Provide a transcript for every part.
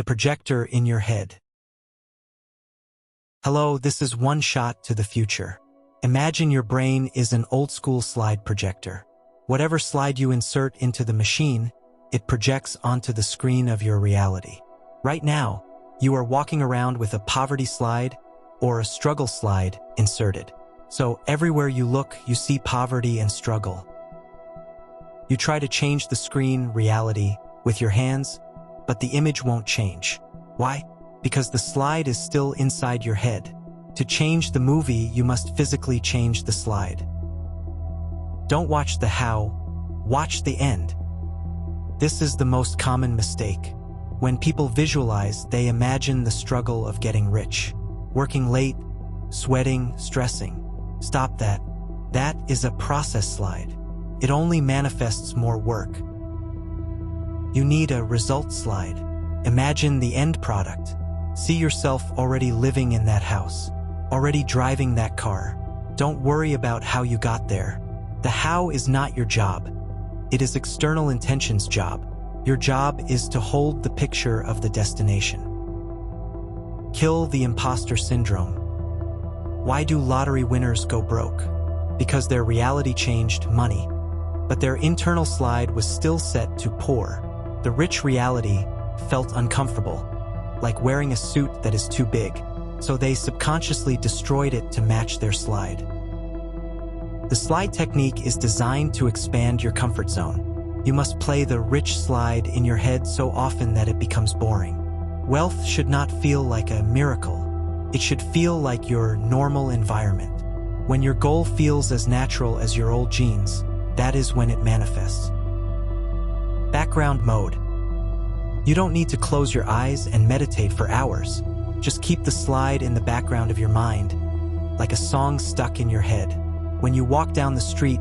the projector in your head. Hello, this is one shot to the future. Imagine your brain is an old-school slide projector. Whatever slide you insert into the machine, it projects onto the screen of your reality. Right now, you are walking around with a poverty slide or a struggle slide inserted. So everywhere you look, you see poverty and struggle. You try to change the screen reality with your hands, but the image won't change. Why? Because the slide is still inside your head. To change the movie, you must physically change the slide. Don't watch the how, watch the end. This is the most common mistake. When people visualize, they imagine the struggle of getting rich, working late, sweating, stressing. Stop that. That is a process slide. It only manifests more work. You need a result slide. Imagine the end product. See yourself already living in that house, already driving that car. Don't worry about how you got there. The how is not your job. It is external intention's job. Your job is to hold the picture of the destination. Kill the imposter syndrome. Why do lottery winners go broke? Because their reality changed money, but their internal slide was still set to poor. The rich reality felt uncomfortable, like wearing a suit that is too big, so they subconsciously destroyed it to match their slide. The slide technique is designed to expand your comfort zone. You must play the rich slide in your head so often that it becomes boring. Wealth should not feel like a miracle. It should feel like your normal environment. When your goal feels as natural as your old jeans, that is when it manifests. Background mode. You don't need to close your eyes and meditate for hours. Just keep the slide in the background of your mind, like a song stuck in your head. When you walk down the street,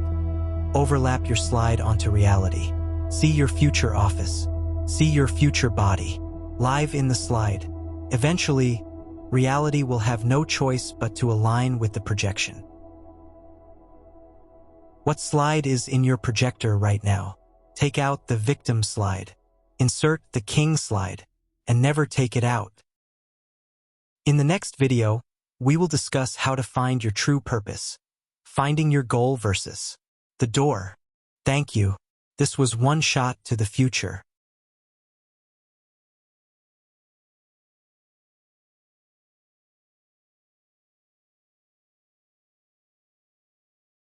overlap your slide onto reality. See your future office. See your future body. Live in the slide. Eventually, reality will have no choice but to align with the projection. What slide is in your projector right now? Take out the victim slide. Insert the king slide, and never take it out. In the next video, we will discuss how to find your true purpose. Finding your goal versus the door. Thank you. This was one shot to the future.